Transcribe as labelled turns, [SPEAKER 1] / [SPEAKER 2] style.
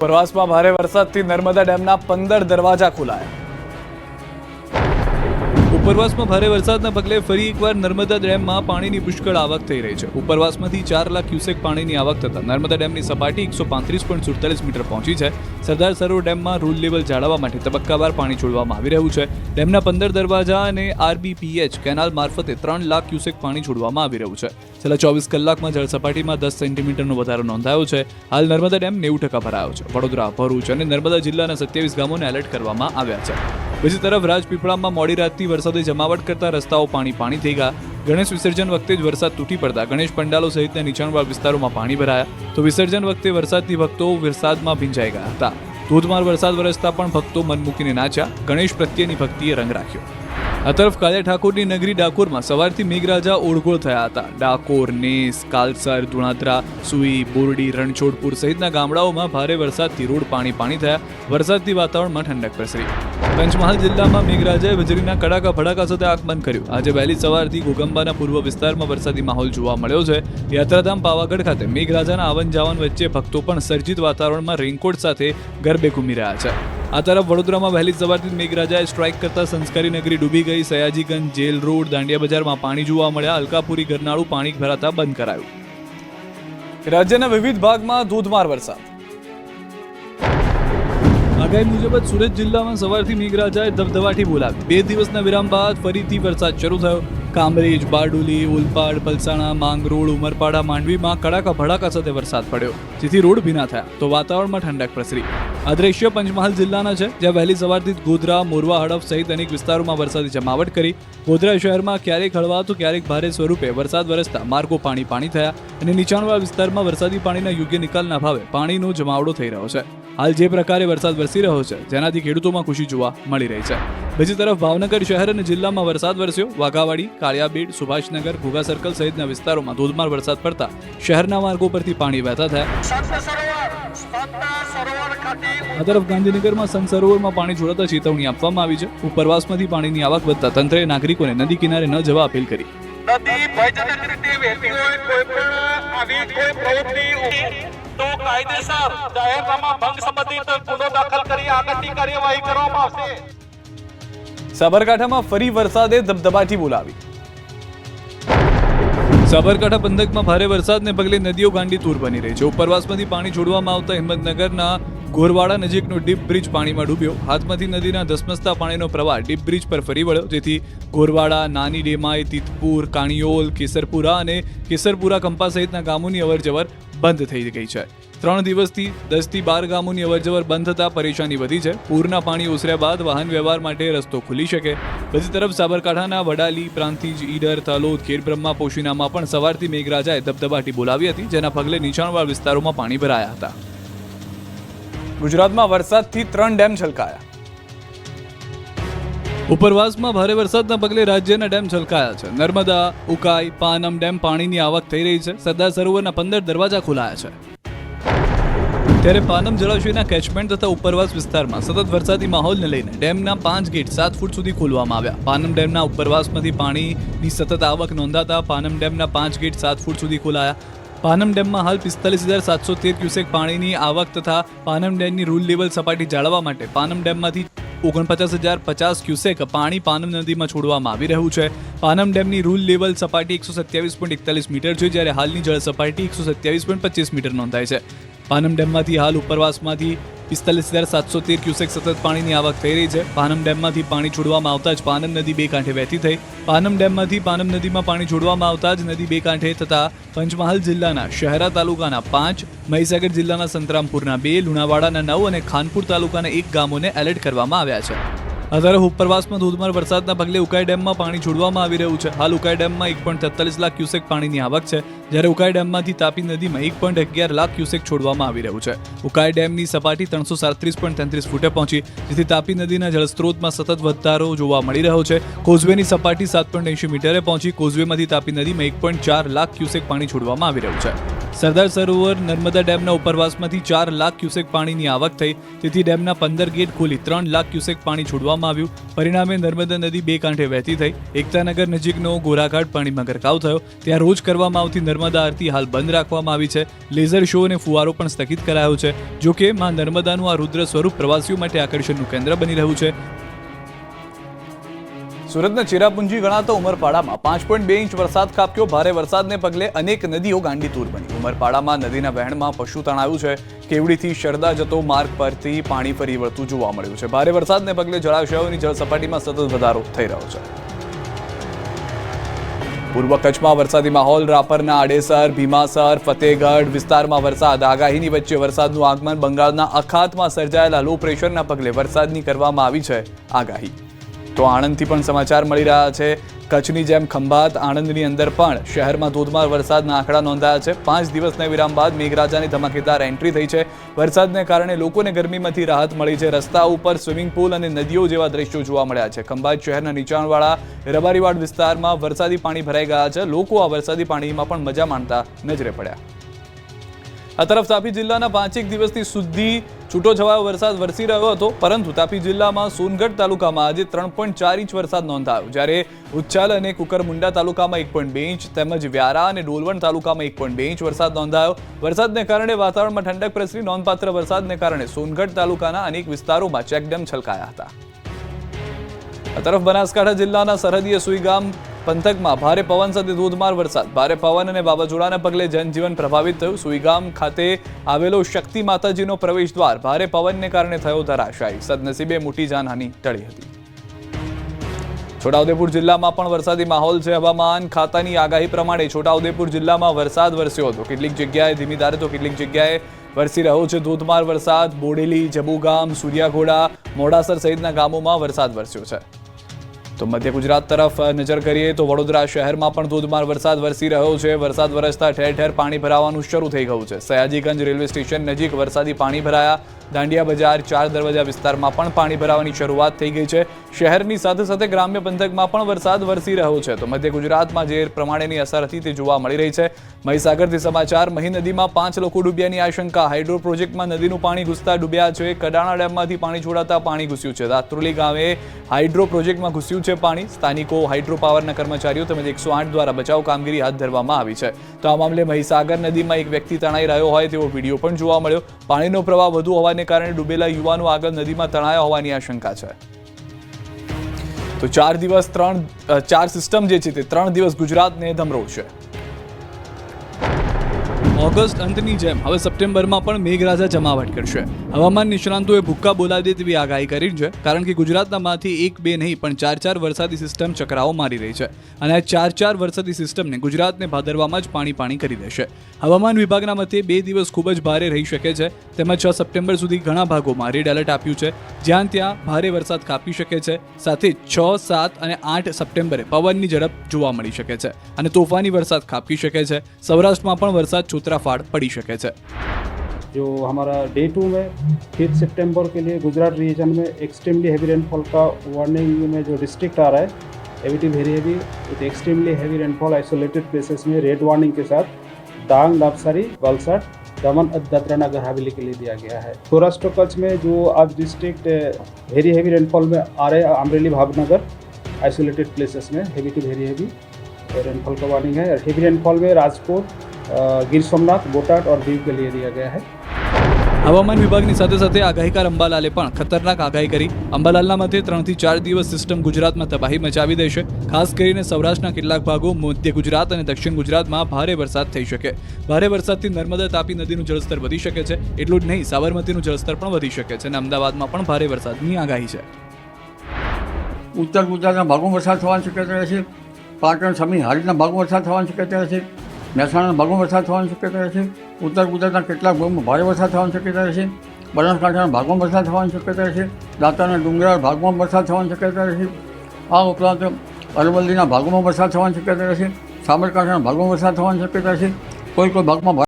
[SPEAKER 1] ઉપરવાસમાં ભારે વરસાદથી નર્મદા ડેમના 15 દરવાજા ખોલાયા।
[SPEAKER 2] ઉપરવાસમાં ભારે વરસાદના પગલે ફરી એકવાર નર્મદા ડેમમાં પાણીની પુષ્કળ આવક થઈ રહી છે। ઉપરવાસમાંથી 4 લાખ ક્યુસેક પાણીની આવક થતાં નર્મદા ડેમની સપાટી 135.47 મીટર પહોંચી છે। સરદાર સરોવર ડેમમાં રૂલ લેવલ જાળવવા માટે તબક્કાવાર પાણી છોડવામાં આવી રહ્યું છે। ડેમના 15 દરવાજા અને આરબીપીએચ કેનાલ મારફતે 3 લાખ ક્યુસેક પાણી છોડવામાં આવી રહ્યું છે। છેલ્લા 24 કલાકમાં જળ સપાટીમાં 10 સેન્ટીમીટરનો વધારો નોંધાયો છે। હાલ નર્મદા ડેમ 90% ભરાયો છે। વડોદરા, ભરૂચ અને નર્મદા જિલ્લાના 27 ગામોને એલર્ટ કરવામાં આવ્યા છે। બીજી તરફ રાજપીપળામાં મોડી રાતથી વરસાદે જમાવટ કરતા રસ્તાઓ પાણી થઈ ગયા। ગણેશ વિસર્જન વખતે જ વરસાદ તૂટી પડતા ગણેશ પંડાલો સહિતના નીચાણવાળા વિસ્તારોમાં પાણી ભરાયા તો વિસર્જન વખતે વરસાદથી ભક્તો વરસાદમાં ભીંજાઈ ગયા હતા। ધોધમાર વરસાદ વરસતા પણ ભક્તો મન મૂકીને નાચ્યા। ગણેશ પ્રત્યેની ભક્તિએ રંગ રાખ્યો। આ તરફ કાલિયા ઠાકોરની નગરી ડાકોરમાં સવારથી મેઘરાજા ઓળગોળ થયા હતા। ડાકોર, નેસ, કાલસર, ધુણાત્રા, સુઈ, બોરડી, રણછોડપુર સહિતના ગામડાઓમાં ભારે વરસાદથી રોડ પાણી થયા। વરસાદથી વાતાવરણમાં ઠંડક પ્રસરી। પંચમહાલ જિલ્લામાં મેઘરાજાએ વીજળીના કડાકા ભડાકા સાથે આગમન કર્યું। આજે વહેલી સવારથી ઘોગંબાના પૂર્વ વિસ્તારમાં વરસાદી માહોલ જોવા મળ્યો છે। યાત્રાધામ પાવાગઢ ખાતે મેઘરાજાના આવન જાવન વચ્ચે ભક્તો પણ સર્જિત વાતાવરણમાં રેનકોટ સાથે ગરબે ઘૂમી રહ્યા છે। આ તરફ વડોદરામાં વહેલી સવારથી મેઘરાજાએ સ્ટ્રાઇક કરતા સંસ્કારી નગરી ડૂબી ગઈ। સયાજીગંજ, જેલ રોડ, દાંડિયા બજારમાં પાણી જોવા મળ્યા। અલકાપુરી ગરનાળું પાણી ભરાતા બંધ કરાયું।
[SPEAKER 1] રાજ્યના વિવિધ ભાગમાં ધોધમાર વરસાદ।
[SPEAKER 2] આગાહી મુજબ સુરત જિલ્લામાં સવારથી મેઘરાજાએ ધબધબાટી બોલાવી। 2 દિવસના વિરામ બાદ ફરીથી વરસાદ શરૂ થયો। કામરેજ, બારડોલી, ઓલપાડ, પલસાણા, માંગરોળ, ઉમરપાડા, માંડવીમાં કડાકા ભડાકા સાથે વરસાદ પડ્યો, જેથી રોડ ભીના થયા તો વાતાવરણમાં ઠંડક પ્રસરી। આ દ્રશ્ય પંચમહાલ જિલ્લાના છે, જ્યાં વહેલી સવારથી ગોધરા, મોરવા, હડફ સહિત અનેક વિસ્તારોમાં વરસાદી જમાવટ કરી। ગોધરા શહેરમાં ક્યારેક હળવા તો ક્યારેક ભારે સ્વરૂપે વરસાદ વરસતા માર્ગો પાણી થયા અને નીચાણવાળા વિસ્તારમાં વરસાદી પાણીના યોગ્ય નિકાલના ભાવે પાણીનો જમાવડો થઈ રહ્યો છે। હાલ જે પ્રકારે વરસાદ વરસી રહ્યો છે, જેનાથી ખેડૂતોમાં ખુશી જોવા મળી રહી છે। બીજી તરફ ભાવનગર શહેર અને જિલ્લામાં વરસાદ વરસ્યો। વાઘાવાડી, કાળિયાબીડ, સુભાષનગર, ઘોઘા સર્કલ સહિતના વિસ્તારોમાં ધોધમાર વરસાદ પડતા શહેરના માર્ગો પરથી પાણી વહેતા થયા। આ તરફ ગાંધીનગરમાં સંત સરોવરમાં પાણી છોડાતા ચેતવણી આપવામાં આવી છે। ઉપરવાસમાંથી પાણીની આવક વધતા તંત્રએ નાગરિકોને નદી કિનારે ન જવા અપીલ કરી।
[SPEAKER 3] નદી ભયજનક રીતે વહેતી હોય કોઈ પણ આવી કોઈ પ્રવૃત્તિ તો કાયદેસર જાહેરનામા ભંગ સંબંધિત ગુનો દાખલ કરી આગળની કાર્યવાહી કરવામાં આવશે।
[SPEAKER 1] સાબરકાંઠામાં ફરી વરસાદે ધબધબાટી બોલાવી।
[SPEAKER 2] સાબરકાંઠા પંથકમાં ભારે વરસાદને પગલે નદીઓ ગાંડી તૂર બની રહી છે। ઉપરવાસમાંથી પાણી છોડવામાં આવતા હિંમતનગરના ગોરવાડા નજીકનો ડીપ બ્રિજ પાણીમાં ડૂબ્યો। હાથમતી નદીના ધસમસતા પાણીનો પ્રવાહ ડીપ બ્રિજ પર ફરી વળ્યો, જેથી ગોરવાડા, નાની ડેમાઈ, તીતપુર, કાણિયોલ, કેસરપુરા અને કેસરપુરા કંપા સહિતના ગામોની અવરજવર બંધ થઈ ગઈ છે। 3 દિવસથી 10 થી 12 ગામોની અવરજવર બંધ થતા પરેશાની વધી છે। પૂરના પાણી ઓસર્યા બાદ વાહન વ્યવહાર માટે રસ્તો ખુલી શકે। બીજી તરફ સાબરકાંઠાના વડાલી, પ્રાંતિજ, ઈડર, તલોદ, ખેડબ્રહ્મા, પોશીનામાં પણ સવારથી મેઘરાજાએ ધબધબાટી બોલાવી હતી, જેના પગલે નીચાણવાળા વિસ્તારોમાં પાણી ભરાયા હતા।
[SPEAKER 1] ગુજરાતમાં વરસાદથી 3 ડેમ છલકાયા।
[SPEAKER 2] ઉપરવાસમાં ભારે વરસાદના પગલે રાજ્યના ડેમ છલકાયા છે। નર્મદા, ઉકાઈ, પાનમ ડેમ પાણીની આવક થઈ રહી છે। સરદાર સરોવરના 15 દરવાજા ખોલાયા છે, ત્યારે પાનમ જળાશયના કેચમેન્ટ તથા ઉપરવાસ વિસ્તારમાં સતત વરસાદી માહોલને લઈને ડેમના 5 ગેટ 7 ફૂટ સુધી ખોલવામાં આવ્યા। પાનમ ડેમના ઉપરવાસમાંથી પાણીની સતત આવક નોંધાતા પાનમ ડેમના 5 ગેટ 7 ફૂટ સુધી ખોલાયા। પાનમ ડેમમાં હાલ 45,713 ક્યુસેક પાણીની આવક તથા પાનમ ડેમની રૂલ લેવલ સપાટી જાળવવા માટે પાનમ ડેમમાંથી 49,050 ક્યુસેક પાણી પાનમ નદીમાં છોડવામાં આવી રહ્યું છે। પાનમ ડેમની રૂલ લેવલ સપાટી 127.41 મીટર છે, જ્યારે હાલની જળ સપાટી 127.25 મીટર નોંધાય છે। પાનમ ડેમમાંથી હાલ ઉપરવાસમાંથી 45,713 ક્યુસેક સતત પાણીની આવક થઈ રહી છે। પાનમ ડેમમાંથી પાણી છોડવામાં આવતા જ પાનમ નદી 2 કાંઠે વહેતી થઈ। પાનમ ડેમમાંથી પાનમ નદીમાં પાણી છોડવામાં આવતા જ નદી 2 કાંઠે થતા પંચમહાલ જિલ્લાના શહેરા તાલુકાના 5, મહીસાગર જિલ્લાના સંતરામપુરના 2, લુણાવાડાના 9 અને ખાનપુર તાલુકાના 1 ગામોને એલર્ટ કરવામાં આવ્યા છે। આ તરફ ઉપરવાસમાં ધોધમાર વરસાદના પગલે ઉકાઈ ડેમમાં પાણી છોડવામાં આવી રહ્યું છે। હાલ ઉકાઈ ડેમમાં 1.43 લાખ ક્યુસેક પાણીની આવક છે, જ્યારે ઉકાઈ ડેમમાંથી તાપી નદીમાં 1.11 લાખ ક્યુસેક છોડવામાં આવી રહ્યું છે। ઉકાઈ ડેમની સપાટી 337.33 ફૂટે પહોંચી, જેથી તાપી નદીના જળસ્ત્રોતમાં સતત વધારો જોવા મળી રહ્યો છે। કોઝવેની સપાટી 7.80 મીટરે પહોંચી, કોઝવેમાંથી તાપી નદીમાં 1.4 લાખ ક્યુસેક પાણી છોડવામાં આવી રહ્યું છે। સરદાર સરોવર નર્મદા ડેમના ઉપરવાસમાંથી 4 લાખ ક્યુસેક પાણીની આવક થઈ, તેથી ડેમના 15 ગેટ ખોલી 3 લાખ ક્યુસેક પાણી છોડવામાં આવ્યું. પરિણામે નર્મદા નદી બે કાંઠે વહેતી થઈ. એકતાનગર નજીકનો ગોરાઘાટ પાણીમાં ગરકાવ થયો. ત્યાં રોજ કરવામાં આવતી નર્મદા આરતી હાલ બંધ રાખવામાં આવી છે. લેઝર શો અને ફુવારો પણ સ્થગિત કરાયો છે. જોકે માં નર્મદાનું આ રુદ્ર સ્વરૂપ પ્રવાસીઓ માટે આકર્ષણનું કેન્દ્ર બની રહ્યું છે.
[SPEAKER 1] સુરતના ચેરાપુંજી ગણાતા ઉમરપાડામાં 5.2 ઇંચ વરસાદ ખાબક્યો. ભારે વરસાદને પગલે અનેક નદીઓ ગાંડીતૂર બની. ઉમરપાડામાં નદીના વહેણમાં પશુ તણાયું છે. કેવડીથી શરદા જતો માર્ગ પરથી પાણી ફરી વળતું જોવા મળ્યું છે. ભારે વરસાદને પગલે જળાશયોની જળસપાટીમાં સતત વધારો થઈ રહ્યો છે. પૂર્વ કચ્છમાં વરસાદી માહોલ. રાપરના આડેસર, ભીમાસર, ફતેહગઢ વિસ્તારમાં વરસાદ. આગાહીની વચ્ચે વરસાદનું આગમન. બંગાળના અખાતમાં સર્જાયેલા લો પ્રેશરના પગલે વરસાદની કરવામાં આવી છે આગાહી. તો આણંદથી પણ સમાચાર મળી રહ્યા છે. કચ્છની જેમ ખંભાત, આણંદની અંદર પણ શહેરમાં ધોધમાર વરસાદના આંકડા નોંધાયા છે. 5 દિવસના વિરામ બાદ મેઘરાજાની ધમાકેદાર એન્ટ્રી થઈ છે. વરસાદને કારણે લોકોને ગરમીમાંથી રાહત મળી છે. રસ્તા ઉપર સ્વિમિંગ પુલ અને નદીઓ જેવા દ્રશ્યો જોવા મળ્યા છે. ખંભાત શહેરના નીચાણવાળા રબારીવાડ વિસ્તારમાં વરસાદી પાણી ભરાઈ ગયા છે. લોકો આ વરસાદી પાણીમાં પણ મજા માણતા નજરે પડ્યા. આ તરફ તાપી જિલ્લાના 5 દિવસથી સુધી છૂટોછવાયો વરસાદ વરસી રહ્યો હતો, પરંતુ તાપી જિલ્લામાં સોનગઢ તાલુકામાં આજે 3.4 ઇંચ વરસાદ નોંધાયો, જ્યારે ઉચ્છાલ અને કુકરમુંડા તાલુકામાં 1.2 ઇંચ તેમજ વ્યારા અને ડોલવણ તાલુકામાં 1.2 ઇંચ વરસાદ નોંધાયો. વરસાદને કારણે વાતાવરણમાં ઠંડક પ્રસરી. નોંધપાત્ર વરસાદને કારણે સોનગઢ તાલુકાના અનેક વિસ્તારોમાં ચેકડેમ છલકાયા હતા. આ તરફ બનાસકાંઠા જિલ્લાના સરહદીય સુઈગામ પંથકમાં ભારે પવન સાથે ધોધમાર વરસાદ. ભારે પવન અને વાવાઝોડાના પગલે જનજીવન પ્રભાવિત થયું. સુઈગામ ખાતે આવેલો શક્તિ માતાજીનો પ્રવેશ દ્વાર ભારે પવનને કારણે થયો ધરાશાયી. સદનસીબે મોટી જાનહાનિ ટળી હતી. છોટાઉદેપુર જિલ્લામાં પણ વરસાદી માહોલ છે. હવામાન ખાતાની આગાહી પ્રમાણે છોટાઉદેપુર જિલ્લામાં વરસાદ વરસ્યો હતો. કેટલીક જગ્યાએ ધીમી ધારે તો કેટલીક જગ્યાએ વરસી રહ્યો છે ધોધમાર વરસાદ. બોડેલી, જબુગામ, સૂર્યાઘોડા, મોડાસર સહિતના ગામોમાં વરસાદ વરસ્યો છે. તો મધ્ય ગુજરાત તરફ નજર કરીએ તો વડોદરા શહેરમાં પણ ધોધમાર વરસાદ વરસી રહ્યો છે. વરસાદ વરસતા ઠેર ઠેર પાણી ભરાવાનું શરૂ થઈ ગયું છે. સયાજીગંજ રેલવે સ્ટેશન નજીક વરસાદી પાણી ભરાયા. દાંડિયા બજાર, 4 દરવાજા વિસ્તારમાં પણ પાણી ભરાવાની શરૂઆત થઈ ગઈ છે. શહેરની સાથે સાથે ગ્રામ્ય પંથકમાં પણ વરસાદ વરસી રહ્યો છે. તો મધ્ય ગુજરાતમાં જે પ્રમાણેની અસર હતી તે જોવા મળી રહી છે. મહીસાગરથી સમાચાર. મહી નદીમાં 5 લોકો ડૂબ્યાની આશંકા. હાઇડ્રો પ્રોજેક્ટમાં નદીનું પાણી ઘૂસતા ડૂબ્યા છે. કડાણા ડેમમાંથી પાણી છોડાતા પાણી ઘૂસ્યું છે. દાત્રોલી ગામે હાઇડ્રો પ્રોજેક્ટમાં ઘૂસ્યું છે પાણી. સ્થાનિકો, હાઇડ્રો પાવરના કર્મચારીઓ તેમજ 108 દ્વારા બચાવ કામગીરી હાથ ધરવામાં આવી છે. તો આ મામલે મહીસાગર નદીમાં એક વ્યક્તિ તણાઈ રહ્યો હોય તેવો વિડીયો પણ જોવા મળ્યો. પાણીનો પ્રવાહ વધુ હોવાને કારણે ડૂબેલા યુવાનો આગળ નદીમાં તણાયા હોવાની આશંકા છે. તો 4 સિસ્ટમ જે છે તે 3 દિવસ ગુજરાતને ધમરોળશે.
[SPEAKER 2] ઓગસ્ટ અંતની જેમ હવે સપ્ટેમ્બરમાં પણ મેઘરાજા જમાવટ કરશે. હવામાન નિષ્ણાંતોએ ભૂક્કા બોલાવી દે તેવી આગાહી કરી છે, કારણ કે ગુજરાતમાંથી 1-2 નહીં પણ 4 વરસાદી સિસ્ટમ ચક્રાઓ મારી રહી છે. અને આ 4 વરસાદી સિસ્ટમને ગુજરાતને ભાદરવામાં જ પાણી કરી દેશે. હવામાન વિભાગના મતે 2 દિવસ ખૂબ જ ભારે રહી શકે છે. તેમજ 6 સપ્ટેમ્બર સુધી ઘણા ભાગોમાં રેડ એલર્ટ આપ્યું છે, જ્યાં ત્યાં ભારે વરસાદ ખાબકી શકે છે. સાથે 6, 7 અને 8 સપ્ટેમ્બરે પવનની ઝડપ જોવા મળી શકે છે અને તોફાની વરસાદ ખાબકી શકે છે. સૌરાષ્ટ્રમાં પણ વરસાદ છોતરાફાડ પડી શકે છે.
[SPEAKER 4] जो हमारा डे 2 में 5 सितंबर के लिए गुजरात रीजन में एक्सट्रीमली हैवी रेनफॉल का वार्निंग में जो डिस्ट्रिक्ट आ रहा है heavy to very heavy with extremely heavy rainfall isolated places में रेड वार्निंग के साथ डांग, नवसारी, वलसाड, दमन, दादरा नगर हवेली के लिए दिया गया है. सौराष्ट्र कच्छ में जो आज डिस्ट्रिक्ट वेरी हैवी रेनफॉल में आ रहे हैं, अमरेली, भावनगर आइसोलेटेड प्लेसेस में heavy to very heavy rainfall का वार्निंग है. हेवी रेनफॉल में राजकोट, गिर सोमनाथ, बोटाड और दीव के लिए दिया गया है.
[SPEAKER 2] હવામાન વિભાગની સાથે સાથે આગાહીકાર અંબાલાલે પણ ખતરનાક આગાહી કરી. અંબાલાલના મતે 3 થી 4 દિવસ સિસ્ટમ ગુજરાતમાં તબાહી મચાવી દેશે. ખાસ કરીને સૌરાષ્ટ્રના કેટલાક ભાગો, મધ્ય ગુજરાત અને દક્ષિણ ગુજરાતમાં ભારે વરસાદ થઈ શકે. ભારે વરસાદથી નર્મદા, તાપી નદીનું જળસ્તર વધી શકે છે. એટલું જ નહીં, સાબરમતીનું જળસ્તર પણ વધી શકે છે અને અમદાવાદમાં પણ ભારે વરસાદની આગાહી છે.
[SPEAKER 5] ઉત્તર ગુજરાતના ભાગોમાં વરસાદ થવાની શક્યતા રહેશે. પાટણ, સમી, હારીજના ભાગોમાં વરસાદ થવાની શક્યતા રહેશે. મહેસાણાના ભાગોમાં વરસાદ થવાની શક્યતા રહેશે. ઉત્તર ગુજરાતના કેટલાક ભાગોમાં ભારે વરસાદ થવાની શક્યતા રહેશે. બનાસકાંઠાના ભાગોમાં વરસાદ થવાની શક્યતા રહેશે. દાંતાના ડુંગરાળ ભાગમાં વરસાદ થવાની શક્યતા રહેશે. આ ઉપરાંત અરવલ્લીના ભાગોમાં વરસાદ થવાની શક્યતા રહેશે. સાબરકાંઠાના ભાગોમાં વરસાદ થવાની શક્યતા રહેશે. કોઈ ભાગમાં